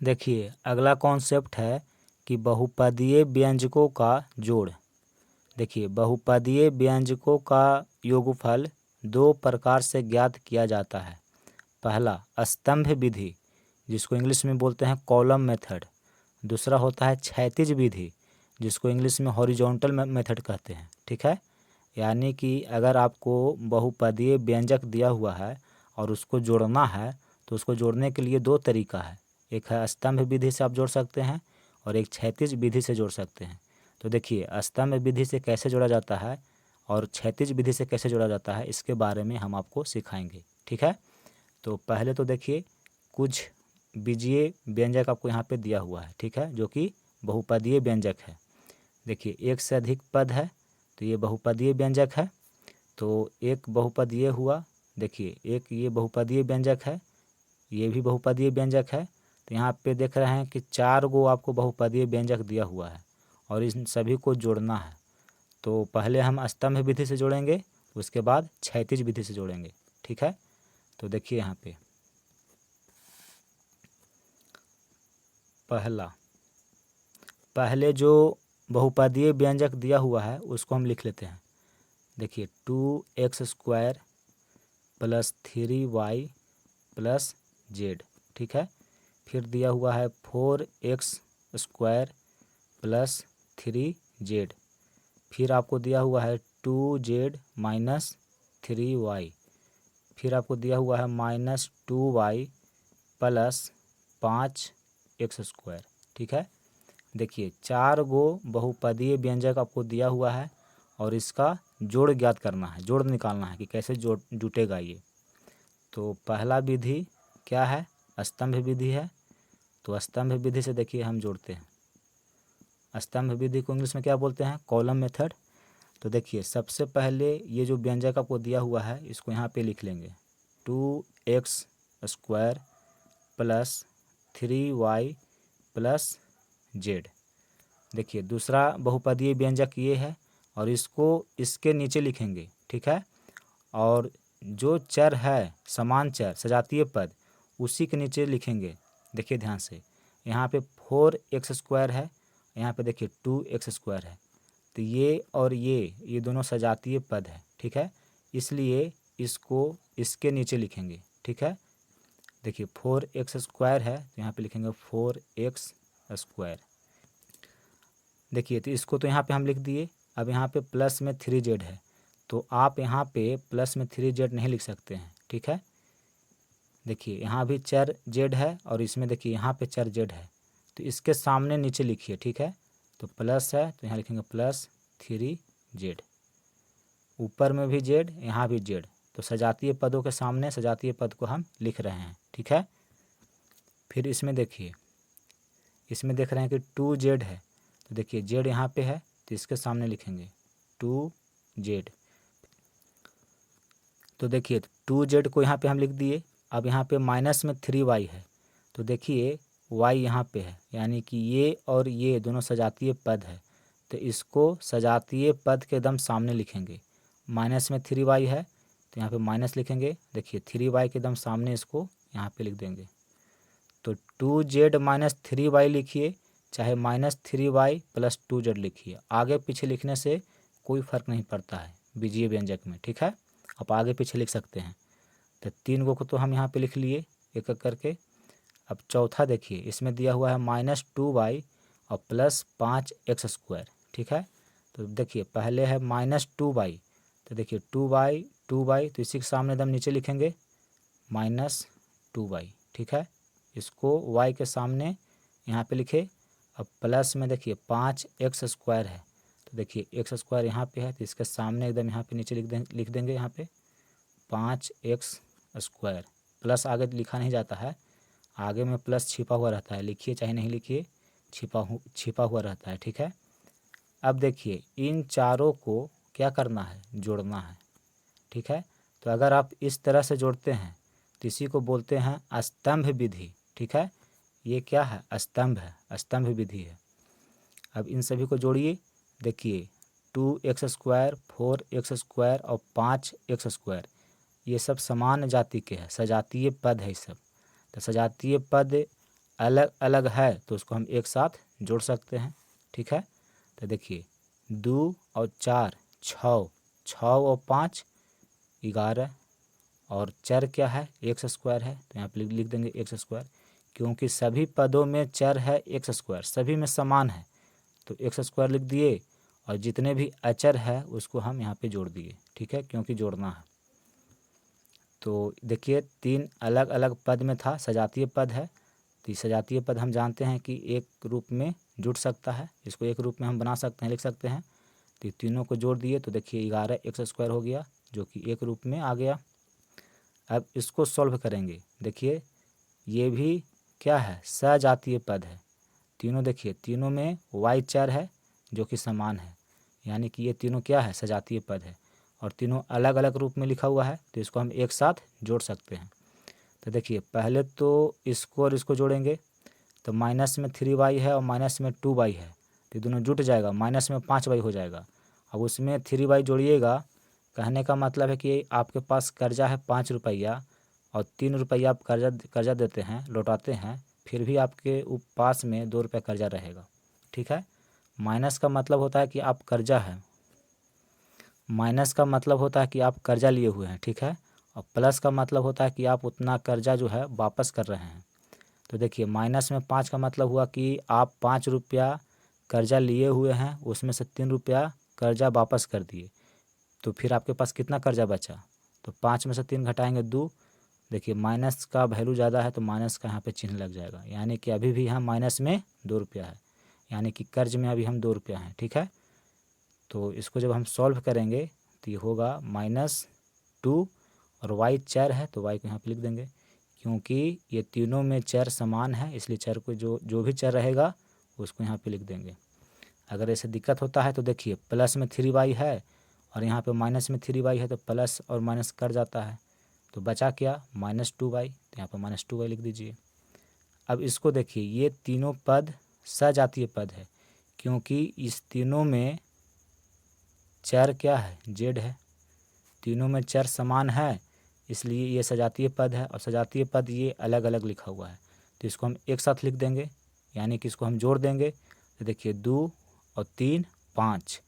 देखिए अगला कॉन्सेप्ट है कि बहुपदीय व्यंजकों का जोड़। देखिए बहुपदीय व्यंजकों का योगफल दो प्रकार से ज्ञात किया जाता है। पहला स्तंभ विधि, जिसको इंग्लिश में बोलते हैं कॉलम मेथड। दूसरा होता है क्षैतिज विधि, जिसको इंग्लिश में हॉरिजॉन्टल मेथड कहते हैं। ठीक है, यानी कि अगर आपको बहुपदीय व्यंजक दिया हुआ है और उसको जोड़ना है तो उसको जोड़ने के लिए दो तरीका है। एक है स्तंभ विधि से आप जोड़ सकते हैं और एक क्षैतिज विधि से जोड़ सकते हैं। तो देखिए स्तंभ विधि से कैसे जोड़ा जाता है और क्षैतिज विधि से कैसे जोड़ा जाता है, इसके बारे में हम आपको सिखाएंगे। ठीक है, तो पहले तो देखिए कुछ बीजीय व्यंजक आपको यहाँ पे दिया हुआ है। ठीक है, जो कि बहुपदीय व्यंजक है। देखिए एक से अधिक पद है तो ये बहुपदीय व्यंजक है। तो एक बहुपद ये हुआ, देखिए एक ये बहुपदीय व्यंजक है, ये भी बहुपदीय व्यंजक है। तो यहाँ पे देख रहे हैं कि 4 गो आपको बहुपदीय व्यंजक दिया हुआ है और इन सभी को जोड़ना है। तो पहले हम स्तंभ विधि से जोड़ेंगे, उसके बाद क्षैतिज विधि से जोड़ेंगे। ठीक है, तो देखिए यहाँ पे पहले जो बहुपदीय व्यंजक दिया हुआ है उसको हम लिख लेते हैं। देखिए 2x² + 3y + z। ठीक है, फिर दिया हुआ है 4x² + 3z। फिर आपको दिया हुआ है 2z - 3y। फिर आपको दिया हुआ है -2y + 5x²। ठीक है, देखिए 4 गो बहुपदीय व्यंजक आपको दिया हुआ है और इसका जोड़ ज्ञात करना है, जोड़ निकालना है कि कैसे जोड़ जुटेगा ये। तो पहला विधि क्या है, स्तंभ विधि है। तो स्तंभ विधि से देखिए हम जोड़ते हैं। स्तंभ विधि को इंग्लिश में क्या बोलते हैं, कॉलम मेथड। तो देखिए सबसे पहले ये जो व्यंजक आपको दिया हुआ है इसको यहाँ पे लिख लेंगे 2x² + 3y + z। देखिए दूसरा बहुपदीय व्यंजक ये है और इसको इसके नीचे लिखेंगे। ठीक है, और जो चर है समान चर सजातीय पद उसी के नीचे लिखेंगे। देखिए ध्यान से, यहाँ पे 4x² है, यहाँ पे देखिए 2x² है। तो ये और ये दोनों सजातीय पद है। ठीक है, इसलिए इसको इसके नीचे लिखेंगे। ठीक है, देखिए 4x² है तो यहाँ पे लिखेंगे 4x²। देखिए तो इसको तो यहाँ पे हम लिख दिए। अब यहाँ पे प्लस में 3z है तो आप यहाँ पे प्लस में 3z नहीं लिख सकते हैं। ठीक है, देखिए यहाँ भी चर z है और इसमें देखिए यहाँ पे चर z है तो इसके सामने नीचे लिखिए। ठीक है, तो प्लस है तो यहाँ लिखेंगे +3z। ऊपर में भी z, यहाँ भी z, तो सजातीय पदों के सामने सजातीय पद को हम लिख रहे हैं। ठीक है, फिर इसमें देखिए, इसमें देख रहे हैं कि 2z है तो देखिए z यहाँ पे है तो इसके सामने लिखेंगे 2z। तो देखिए 2z को यहाँ पे हम लिख दिए। अब यहाँ पे माइनस में 3y है तो देखिए y यहाँ पे है, यानी कि ये और ये दोनों सजातीय पद है तो इसको सजातीय पद के एकदम सामने लिखेंगे। माइनस में 3y है तो यहाँ पे माइनस लिखेंगे। देखिए 3y के एकदम सामने इसको यहाँ पे लिख देंगे। तो 2z - 3y लिखिए, चाहे -3y + 2z लिखिए, आगे पीछे लिखने से कोई फ़र्क नहीं पड़ता है बीजीय व्यंजक में। ठीक है, आप आगे पीछे लिख सकते हैं। तो 3 गो को तो हम यहाँ पे लिख लिए एक एक करके। अब चौथा देखिए, इसमें दिया हुआ है -2y और +5x²। ठीक है, तो देखिए पहले है -2y तो देखिए 2y तो इसी के सामने एकदम नीचे लिखेंगे -2y। ठीक है, इसको y के सामने यहाँ पे लिखे। अब प्लस में देखिए 5x² है तो देखिए x² यहाँ पे है तो इसके सामने एकदम यहाँ पे नीचे लिख देंगे यहाँ पे 5x²। प्लस आगे लिखा नहीं जाता है, आगे में प्लस छिपा हुआ रहता है, लिखिए चाहे नहीं लिखिए छिपा हुआ रहता है। ठीक है, अब देखिए इन चारों को क्या करना है, जोड़ना है। ठीक है, तो अगर आप इस तरह से जोड़ते हैं तो इसी को बोलते हैं स्तंभ विधि। ठीक है, ये क्या है, स्तंभ है, स्तंभ विधि है। अब इन सभी को जोड़िए। देखिए 2x², 4x² और 5x², ये सब समान जाति के हैं, सजातीय पद है ये सब। तो सजातीय पद अलग अलग है तो उसको हम एक साथ जोड़ सकते हैं। ठीक है, तो देखिए 2 और 4 6, 6 और 5 11, और चर क्या है, एक्स स्क्वायर है, तो यहाँ पे लिख देंगे एक्स स्क्वायर, क्योंकि सभी पदों में चर है एक्स स्क्वायर, सभी में समान है, तो एक्स स्क्वायर लिख दिए, और जितने भी अचर है उसको हम यहाँ पे जोड़ दिए। ठीक है, क्योंकि जोड़ना है। तो देखिए 3 अलग अलग पद में था, सजातीय पद है, तो ये सजातीय पद हम जानते हैं कि एक रूप में जुड़ सकता है, इसको एक रूप में हम बना सकते हैं, लिख सकते हैं। तो तीनों को जोड़ दिए तो देखिए 11 एक्स स्क्वायर हो गया, जो कि एक रूप में आ गया। अब इसको सॉल्व करेंगे। देखिए ये भी क्या है, सजातीय पद है। तीनों देखिए, तीनों में वाई चर है जो कि समान है, यानी कि ये तीनों क्या है, सजातीय पद है, और तीनों अलग अलग रूप में लिखा हुआ है, तो इसको हम एक साथ जोड़ सकते हैं। तो देखिए पहले तो इसको और इसको जोड़ेंगे, तो माइनस में 3y है और माइनस में 2y है, तो दोनों जुट जाएगा, माइनस में 5y हो जाएगा। अब उसमें 3y जोड़िएगा, कहने का मतलब है कि आपके पास कर्जा है 5 रुपया और 3 रुपया आप कर्जा देते हैं, लौटाते हैं, फिर भी आपके पास में 2 रुपये कर्जा रहेगा। ठीक है, माइनस का मतलब होता है कि आप कर्जा है, माइनस का मतलब होता है कि आप कर्जा लिए हुए हैं। ठीक है, और प्लस का मतलब होता है कि आप उतना कर्जा जो है वापस कर रहे हैं। तो देखिए माइनस में 5 का मतलब हुआ कि आप 5 रुपया कर्जा लिए हुए हैं, उसमें से 3 रुपया कर्जा वापस कर दिए, तो फिर आपके पास कितना कर्जा बचा, तो 5 में से 3 घटाएंगे 2। देखिए माइनस का वैल्यू ज़्यादा है तो माइनस का यहाँ पे चिन्ह लग जाएगा, यानी कि अभी भी हम माइनस में 2 रुपया है, यानी कि कर्ज में अभी हम 2 रुपया हैं। ठीक है, तो इसको जब हम सॉल्व करेंगे तो ये होगा -2, और y चर है तो y को यहाँ पे लिख देंगे, क्योंकि ये तीनों में चर समान है, इसलिए चर को जो भी चर रहेगा उसको यहाँ पे लिख देंगे। अगर ऐसे दिक्कत होता है तो देखिए प्लस में 3y है और यहाँ पे माइनस में 3y है, तो प्लस और माइनस कर जाता है, तो बचा क्या, -2y, तो यहाँ पर -2y लिख दीजिए। अब इसको देखिए, ये तीनों पद सजातीय पद है, क्योंकि इस तीनों में चर क्या है, जेड है, तीनों में चर समान है, इसलिए ये सजातीय पद है, और सजातीय पद ये अलग अलग लिखा हुआ है, तो इसको हम एक साथ लिख देंगे, यानी कि इसको हम जोड़ देंगे। तो देखिए 2 और 3 5,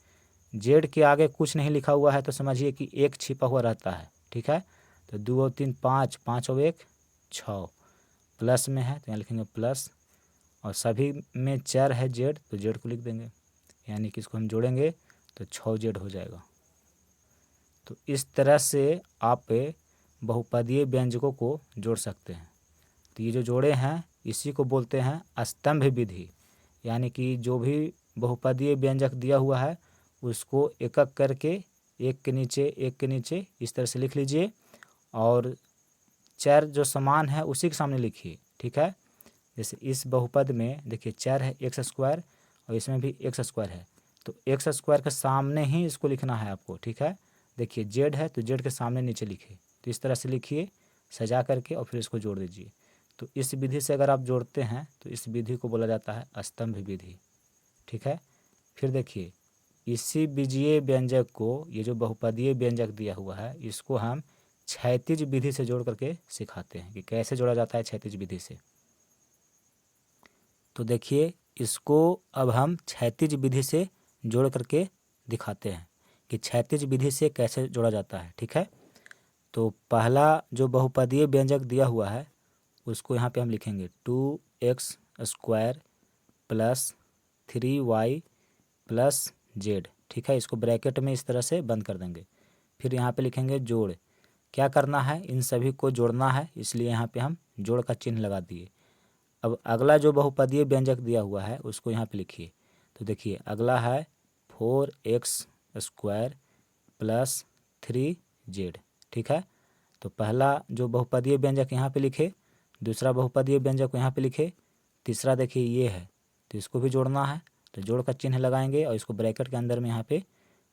जेड के आगे कुछ नहीं लिखा हुआ है तो समझिए कि एक छिपा हुआ रहता है। ठीक है, तो 2 और 3 5, 5 और 1 6, प्लस में है तो यहाँ लिखेंगे प्लस, और सभी में चर है जेड, तो जेड को लिख देंगे, यानी कि इसको हम जोड़ेंगे तो 6 जेड हो जाएगा। तो इस तरह से आप बहुपदीय व्यंजकों को जोड़ सकते हैं। तो ये जो जोड़े हैं इसी को बोलते हैं स्तंभ विधि, यानी कि जो भी बहुपदीय व्यंजक दिया हुआ है उसको एक एक करके एक के नीचे इस तरह से लिख लीजिए, और चर जो समान है उसी के सामने लिखिए। ठीक है, जैसे इस बहुपद में देखिए चर है एक्स स्क्वायर और इसमें भी एक्स स्क्वायर है, तो एक्स स्क्वायर के सामने ही इसको लिखना है आपको। ठीक है, देखिए जेड है तो जेड के सामने नीचे लिखिए, तो इस तरह से लिखिए सजा करके, और फिर इसको जोड़ दीजिए। तो इस विधि से अगर आप जोड़ते हैं तो इस विधि को बोला जाता है स्तंभ विधि। ठीक है, फिर देखिए इसी बीजीय व्यंजक को, ये जो बहुपदीय व्यंजक दिया हुआ है इसको हम क्षैतिज विधि से जोड़ करके सिखाते हैं कि कैसे जोड़ा जाता है क्षैतिज विधि से। तो देखिए इसको अब हम क्षैतिज विधि से जोड़ करके दिखाते हैं कि क्षैतिज विधि से कैसे जोड़ा जाता है। ठीक है, तो पहला जो बहुपदीय व्यंजक दिया हुआ है उसको यहाँ पे हम लिखेंगे 2x square plus 3y plus Z. ठीक है, इसको ब्रैकेट में इस तरह से बंद कर देंगे, फिर यहाँ पे लिखेंगे जोड़। क्या करना है, इन सभी को जोड़ना है, इसलिए यहाँ पे हम जोड़ का चिन्ह लगा दिए। अब अगला जो बहुपदीय व्यंजक दिया हुआ है उसको यहाँ पे लिखिए। तो देखिए अगला है 4x स्क्वायर प्लस 3z। ठीक है, तो पहला जो बहुपदीय व्यंजक यहाँ पे लिखे, दूसरा बहुपदीय व्यंजक यहाँ पे लिखे, तीसरा देखिए ये है, तो इसको भी जोड़ना है, तो जोड़ का चिन्ह लगाएंगे और इसको ब्रैकेट के अंदर में यहाँ पे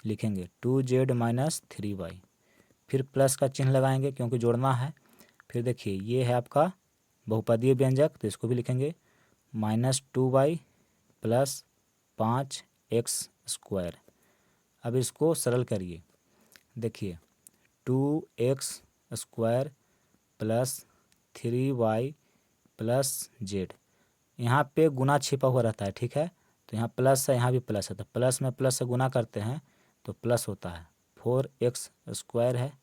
लिखेंगे 2z माइनस 3y, फिर प्लस का चिन्ह लगाएंगे क्योंकि जोड़ना है। फिर देखिए ये है आपका बहुपदीय व्यंजक, तो इसको भी लिखेंगे -2y प्लस 5x स्क्वायर। अब इसको सरल करिए, देखिए 2x square plus 3y plus Z, यहाँ पे गुना छिपा हुआ रहता है, ठीक है। तो यहाँ प्लस है, यहाँ भी प्लस है, तो प्लस में प्लस से गुना करते हैं तो प्लस होता है। 4x² है।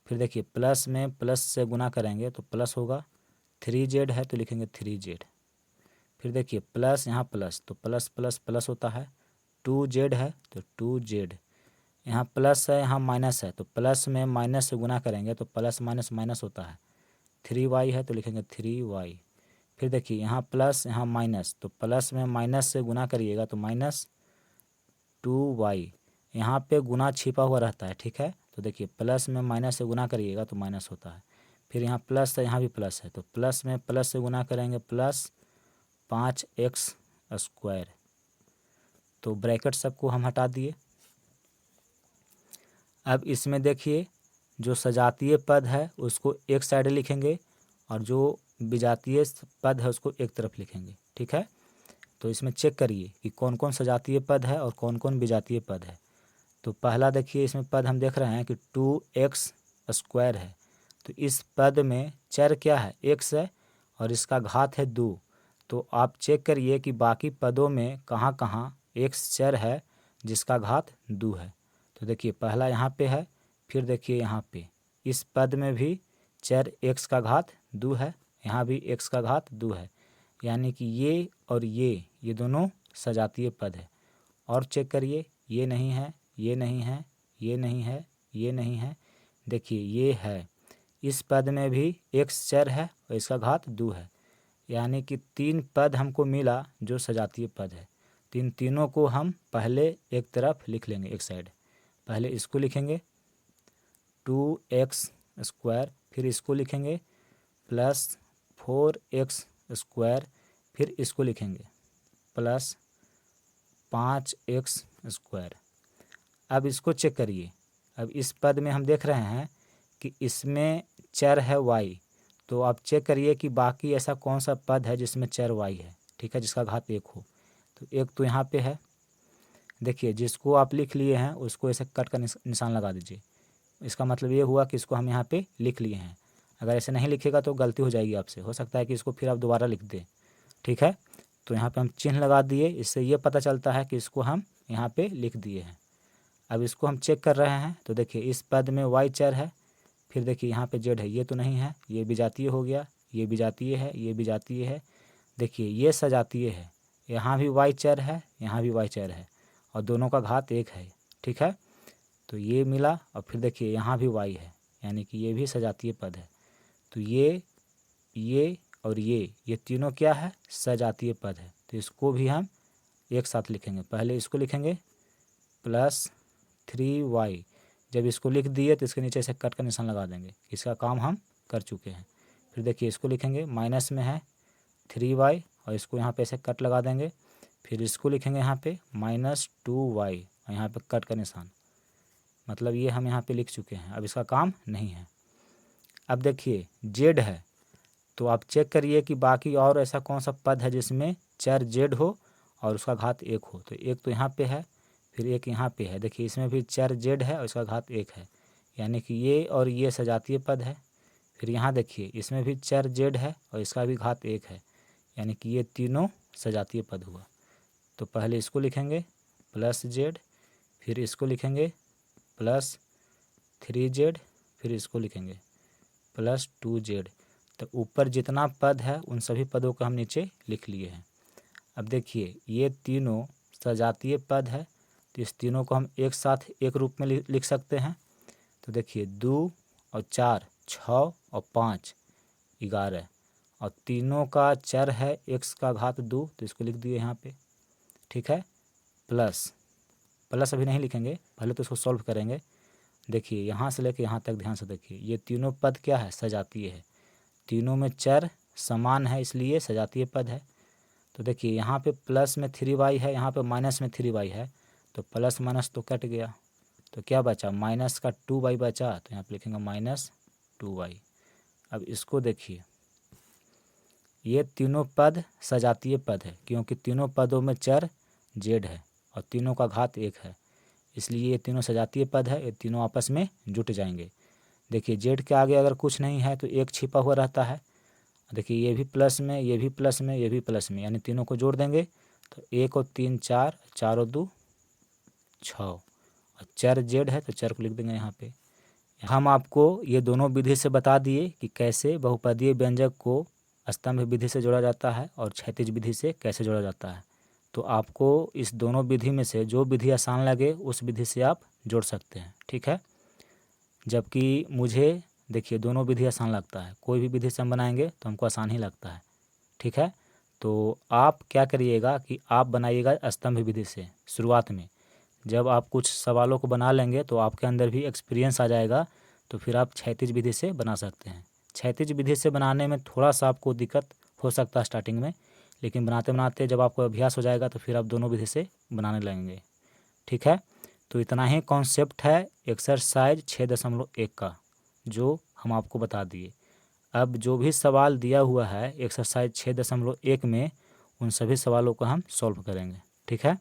फिर देखिए प्लस में प्लस से गुना करेंगे तो प्लस होगा। 3z है तो लिखेंगे 3z। फिर देखिए प्लस यहाँ प्लस, तो प्लस प्लस प्लस होता है। 2z है तो 2z। यहाँ प्लस है, यहाँ माइनस है, तो प्लस में माइनस से गुना करेंगे तो प्लस माइनस माइनस होता है। 3y है तो लिखेंगे 3y। फिर देखिए यहाँ प्लस यहाँ माइनस, तो प्लस में माइनस से गुना करिएगा तो -2y। यहाँ पे गुना छिपा हुआ रहता है, ठीक है। तो देखिए प्लस में माइनस से गुना करिएगा तो माइनस होता है। फिर यहाँ प्लस है, यहाँ भी प्लस है, तो प्लस में प्लस से गुना करेंगे प्लस 5x²। तो ब्रैकेट सबको हम हटा दिए। अब इसमें देखिए जो सजातीय पद है उसको एक साइड लिखेंगे और जो विजातीय पद है उसको एक तरफ लिखेंगे, ठीक है। तो इसमें चेक करिए कि कौन कौन सजातीय पद है और कौन कौन विजातीय पद है। तो पहला देखिए इसमें पद हम देख रहे हैं कि 2x² है। तो इस पद में चर क्या है, x है और इसका घात है 2। तो आप चेक करिए कि बाकी पदों में कहाँ कहाँ x चर है जिसका घात 2 है। तो देखिए पहला यहाँ पे है, फिर देखिए यहाँ पे इस पद में भी चर x का घात 2 है, यहाँ भी x का घात 2 है, यानी कि ये और ये दोनों सजातीय पद है। और चेक करिए ये नहीं है, ये नहीं है, ये नहीं है, ये नहीं है, देखिए ये है। इस पद में भी x चर है और इसका घात 2 है, यानी कि 3 पद हमको मिला जो सजातीय पद है। तीनों को हम पहले एक तरफ लिख लेंगे, एक साइड। पहले इसको लिखेंगे 2x², फिर इसको लिखेंगे प्लस 4x², फिर इसको लिखेंगे प्लस 5x²। अब इसको चेक करिए। अब इस पद में हम देख रहे हैं कि इसमें चर है y, तो आप चेक करिए कि बाकी ऐसा कौन सा पद है जिसमें चर y है, ठीक है, जिसका घात 1 हो। तो एक तो यहाँ पे है, देखिए जिसको आप लिख लिए हैं उसको ऐसे कट का निशान लगा दीजिए। इसका मतलब ये हुआ कि इसको हम यहाँ पे लिख लिए हैं। अगर ऐसे नहीं लिखेगा तो गलती हो जाएगी आपसे, हो सकता है कि इसको फिर आप दोबारा लिख दें, ठीक है। तो यहाँ पे हम चिन्ह लगा दिए, इससे ये पता चलता है कि इसको हम यहाँ पे लिख दिए हैं। अब इसको हम चेक कर रहे हैं, तो देखिए इस पद में y चर है, फिर देखिए यहाँ पे z है, ये तो नहीं है, ये विजातीय हो गया, ये विजातीय है, ये विजातीय है। देखिए ये सजातीय है, यहाँ भी y चर है, यहाँ भी y चर है और दोनों का घात 1 है, ठीक है। तो ये मिला और फिर देखिए यहाँ भी y है, यानी कि ये भी सजातीय पद है। तो ये और ये तीनों क्या है, सजातीय पद है। तो इसको भी हम एक साथ लिखेंगे। पहले इसको लिखेंगे प्लस 3y। जब इसको लिख दिए तो इसके नीचे से कट का निशान लगा देंगे, इसका काम हम कर चुके हैं। फिर देखिए इसको लिखेंगे, माइनस में है 3y और इसको यहाँ पे ऐसे कट लगा देंगे। फिर इसको लिखेंगे यहाँ पे -2y और यहाँ पे कट का निशान, मतलब ये हम यहाँ पे लिख चुके हैं, अब इसका काम नहीं है। अब देखिए z है, तो आप चेक करिए कि बाकी और ऐसा कौन सा पद है जिसमें चर z हो और उसका घात 1 हो। तो एक तो यहाँ पे है, फिर एक यहाँ पे है, देखिए इसमें भी चर z है और इसका घात 1 है, यानी कि ये और ये सजातीय पद है। फिर यहाँ देखिए इसमें भी चर z है और इसका भी घात 1 है, यानी कि ये तीनों सजातीय पद हुआ। तो पहले इसको लिखेंगे प्लस z, फिर इसको लिखेंगे प्लस 3z, फिर इसको लिखेंगे प्लस 2z। तो ऊपर जितना पद है उन सभी पदों को हम नीचे लिख लिए हैं। अब देखिए ये तीनों सजातीय पद है, तो इस तीनों को हम एक साथ एक रूप में लिख सकते हैं। तो देखिए 2 और 4 6 और 5 11, और तीनों का चर है x का घात 2, तो इसको लिख दिए यहाँ पे, ठीक है। प्लस अभी नहीं लिखेंगे, पहले तो इसको सॉल्व करेंगे। देखिए यहाँ से लेके यहाँ तक ध्यान से देखिए, ये तीनों पद क्या है, सजातीय है। तीनों में चर समान है इसलिए सजातीय पद है। तो देखिए यहाँ पे प्लस में 3y है, यहाँ पे माइनस में 3y है, तो प्लस माइनस तो कट गया, तो क्या बचा, माइनस का 2y बचा, तो यहाँ पे लिखेंगे -2y। अब इसको देखिए, ये तीनों पद सजातीय पद है क्योंकि तीनों पदों में चर z है और तीनों का घात 1 है, इसलिए ये तीनों सजातीय पद है, ये तीनों आपस में जुट जाएंगे। देखिए z के आगे अगर कुछ नहीं है तो एक छिपा हुआ रहता है, देखिए ये भी प्लस में, ये भी प्लस में, ये भी प्लस में, यानी तीनों को जोड़ देंगे तो 1 और 3 4, 4 और 2 6 और 4 जेड है तो 4 को लिख देंगे यहाँ पे। हम आपको ये दोनों विधि से बता दिए कि कैसे बहुपदीय व्यंजक को स्तंभ विधि से जोड़ा जाता है और क्षैतिज विधि से कैसे जोड़ा जाता है। तो आपको इस दोनों विधि में से जो विधि आसान लगे उस विधि से आप जोड़ सकते हैं, ठीक है। जबकि मुझे देखिए दोनों विधि आसान लगता है, कोई भी विधि से हम बनाएंगे तो हमको आसान ही लगता है, ठीक है। तो आप क्या करिएगा कि आप बनाइएगा स्तंभ विधि से शुरुआत में। जब आप कुछ सवालों को बना लेंगे तो आपके अंदर भी एक्सपीरियंस आ जाएगा, तो फिर आप क्षैतिज विधि से बना सकते हैं। क्षैतिज विधि से बनाने में थोड़ा सा आपको दिक्कत हो सकता है स्टार्टिंग में, लेकिन बनाते बनाते जब आपको अभ्यास हो जाएगा तो फिर आप दोनों विधि से बनाने लगेंगे, ठीक है। तो इतना ही कॉन्सेप्ट है एक्सरसाइज 6.1 का जो हम आपको बता दिए। अब जो भी सवाल दिया हुआ है एक्सरसाइज 6.1 में, उन सभी सवालों को हम सॉल्व करेंगे, ठीक है।